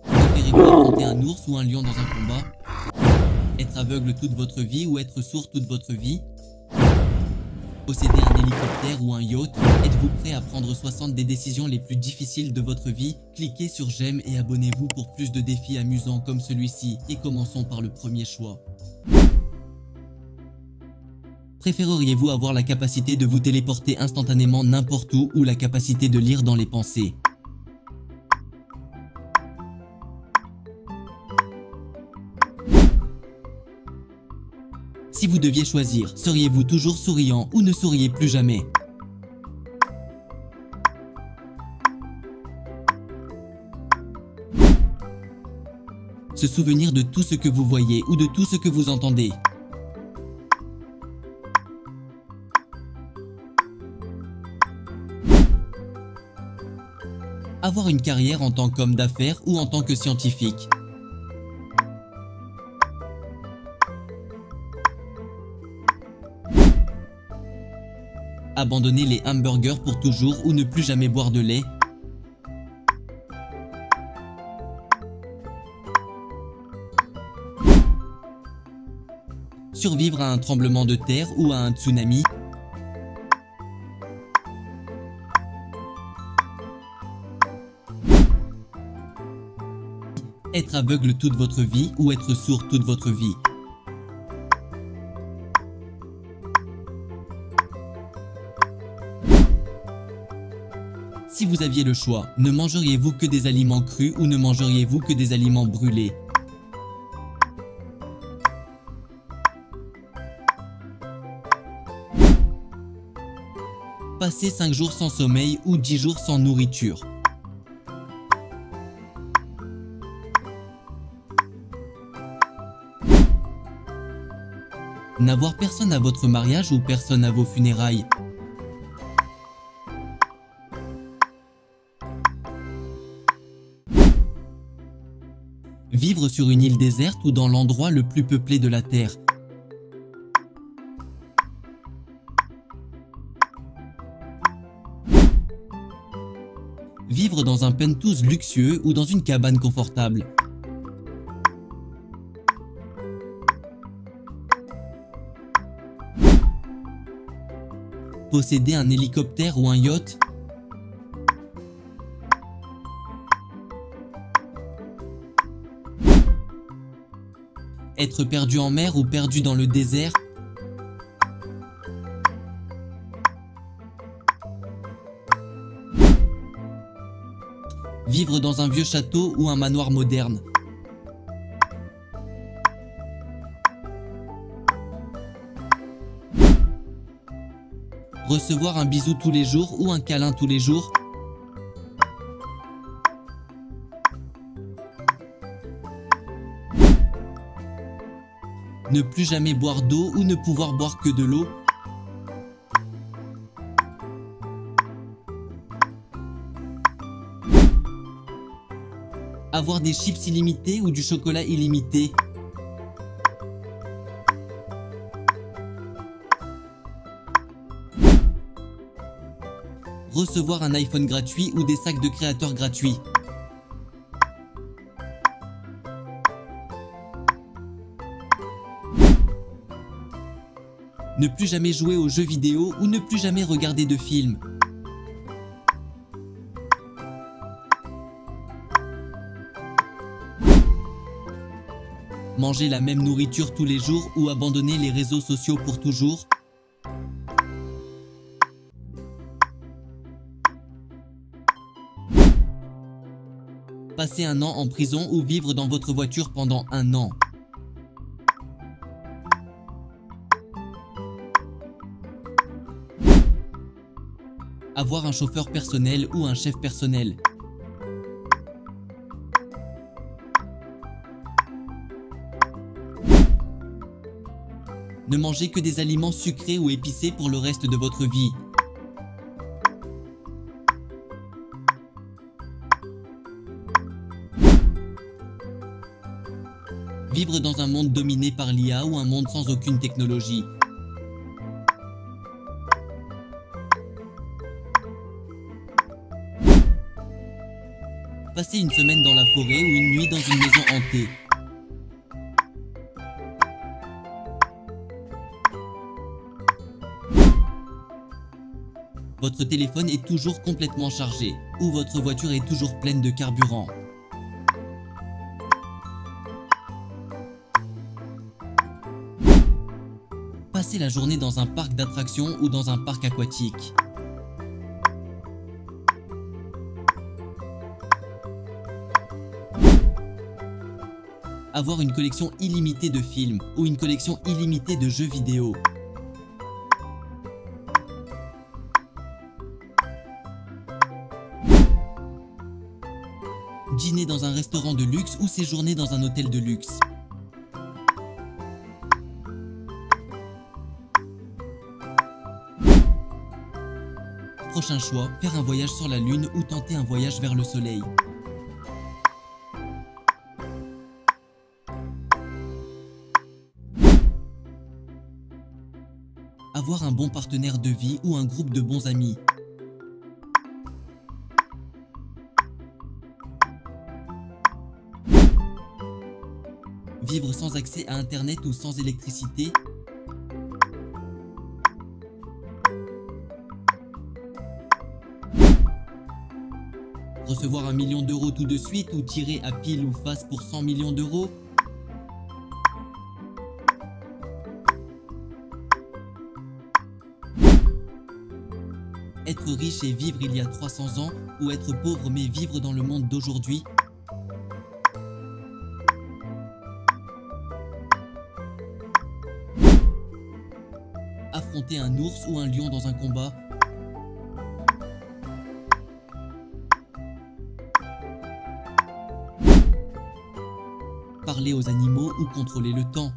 Préférez-vous affronter un ours ou un lion dans un combat? Être aveugle toute votre vie ou être sourd toute votre vie? Posséder un hélicoptère ou un yacht? Êtes-vous prêt à prendre 60 des décisions les plus difficiles de votre vie? Cliquez sur j'aime et abonnez-vous pour plus de défis amusants comme celui-ci et commençons par le premier choix. Préféreriez-vous avoir la capacité de vous téléporter instantanément n'importe où ou la capacité de lire dans les pensées? Si vous deviez choisir, seriez-vous toujours souriant ou ne souriez plus jamais? Se souvenir de tout ce que vous voyez ou de tout ce que vous entendez. Avoir une carrière en tant qu'homme d'affaires ou en tant que scientifique. Abandonner les hamburgers pour toujours ou ne plus jamais boire de lait. Survivre à un tremblement de terre ou à un tsunami. Être aveugle toute votre vie ou être sourd toute votre vie. Si vous aviez le choix, ne mangeriez-vous que des aliments crus ou ne mangeriez-vous que des aliments brûlés? Passer 5 jours sans sommeil ou 10 jours sans nourriture. N'avoir personne à votre mariage ou personne à vos funérailles. Vivre sur une île déserte ou dans l'endroit le plus peuplé de la Terre. Vivre dans un penthouse luxueux ou dans une cabane confortable. Posséder un hélicoptère ou un yacht. Être perdu en mer ou perdu dans le désert. Vivre dans un vieux château ou un manoir moderne. Recevoir un bisou tous les jours ou un câlin tous les jours. Ne plus jamais boire d'eau ou ne pouvoir boire que de l'eau. Avoir des chips illimités ou du chocolat illimité. Recevoir un iPhone gratuit ou des sacs de créateurs gratuits. Ne plus jamais jouer aux jeux vidéo ou ne plus jamais regarder de films. Manger la même nourriture tous les jours ou abandonner les réseaux sociaux pour toujours. Passer un an en prison ou vivre dans votre voiture pendant un an. Avoir un chauffeur personnel ou un chef personnel. Ne mangez que des aliments sucrés ou épicés pour le reste de votre vie. Vivre dans un monde dominé par l'IA ou un monde sans aucune technologie. Passer une semaine dans la forêt ou une nuit dans une maison hantée. Votre téléphone est toujours complètement chargé ou votre voiture est toujours pleine de carburant. Passer la journée dans un parc d'attractions ou dans un parc aquatique. Avoir une collection illimitée de films ou une collection illimitée de jeux vidéo. Dîner dans un restaurant de luxe ou séjourner dans un hôtel de luxe. Prochain choix, faire un voyage sur la Lune ou tenter un voyage vers le Soleil. Avoir un bon partenaire de vie ou un groupe de bons amis. Vivre sans accès à Internet ou sans électricité. Recevoir 1 million d'euros tout de suite ou tirer à pile ou face pour 100 millions d'euros. Être riche et vivre il y a 300 ans ou être pauvre mais vivre dans le monde d'aujourd'hui. Affronter un ours ou un lion dans un combat. Parler aux animaux ou contrôler le temps.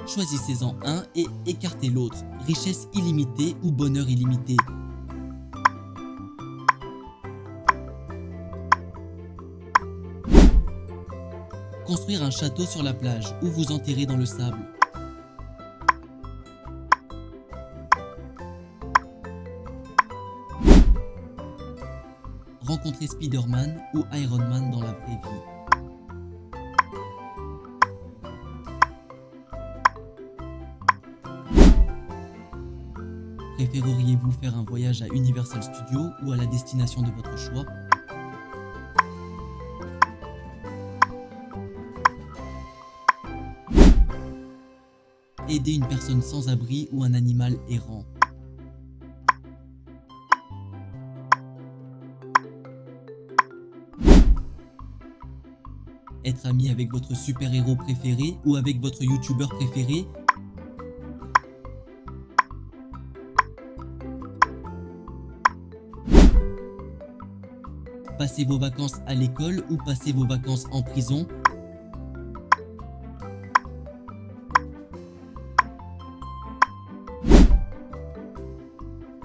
Choisissez-en un et écartez l'autre. Richesse illimitée ou bonheur illimité. Construire un château sur la plage ou vous enterrer dans le sable. Rencontrer Spider-Man ou Iron Man dans la vraie vie. Préféreriez-vous faire un voyage à Universal Studios ou à la destination de votre choix? Aider une personne sans abri ou un animal errant. Être ami avec votre super-héros préféré ou avec votre youtubeur préféré. Passer vos vacances à l'école ou passer vos vacances en prison.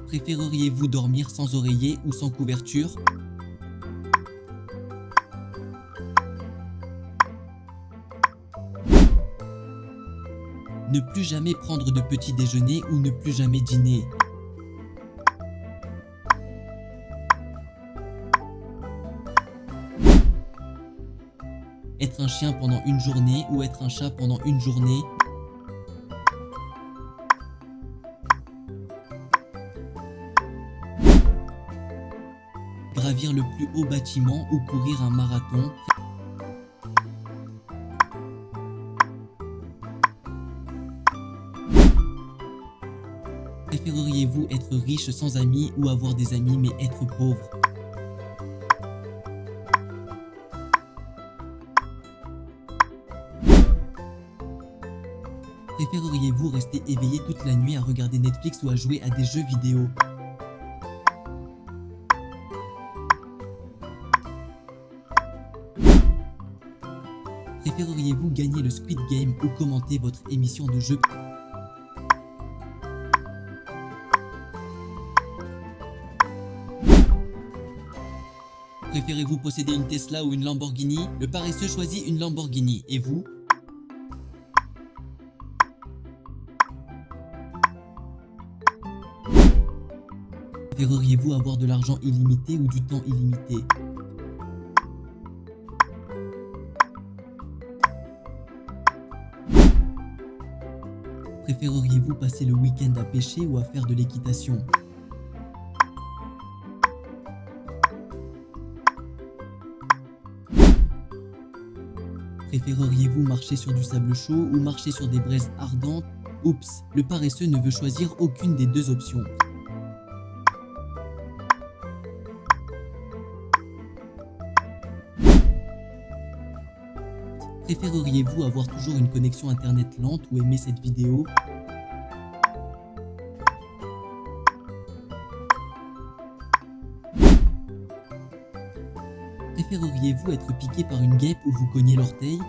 Préféreriez-vous dormir sans oreiller ou sans couverture? Ne plus jamais prendre de petit déjeuner ou ne plus jamais dîner. Être un chien pendant une journée ou être un chat pendant une journée. Gravir le plus haut bâtiment ou courir un marathon. Préféreriez-vous être riche sans amis ou avoir des amis mais être pauvre? Préféreriez-vous rester éveillé toute la nuit à regarder Netflix ou à jouer à des jeux vidéo? Préféreriez-vous gagner le Squid Game ou commenter votre émission de jeu? Préférez-vous posséder une Tesla ou une Lamborghini? Le paresseux choisit une Lamborghini. Et vous? Préféreriez-vous avoir de l'argent illimité ou du temps illimité? Préféreriez-vous passer le week-end à pêcher ou à faire de l'équitation? Préféreriez-vous marcher sur du sable chaud ou marcher sur des braises ardentes? Oups, le paresseux ne veut choisir aucune des deux options. Préféreriez-vous avoir toujours une connexion internet lente ou aimer cette vidéo? Préféreriez-vous être piqué par une guêpe ou vous cogner l'orteil?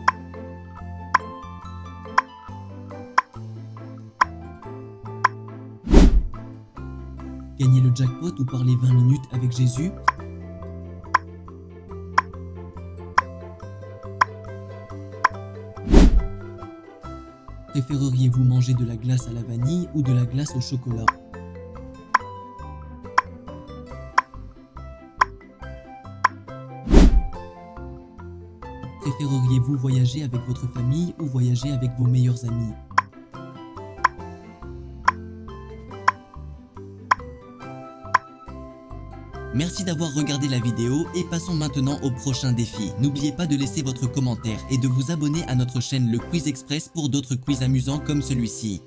Gagner le jackpot ou parler 20 minutes avec Jésus? Préféreriez-vous manger de la glace à la vanille ou de la glace au chocolat? Préféreriez-vous voyager avec votre famille ou voyager avec vos meilleurs amis? Merci d'avoir regardé la vidéo et passons maintenant au prochain défi. N'oubliez pas de laisser votre commentaire et de vous abonner à notre chaîne Le Quiz Express pour d'autres quiz amusants comme celui-ci.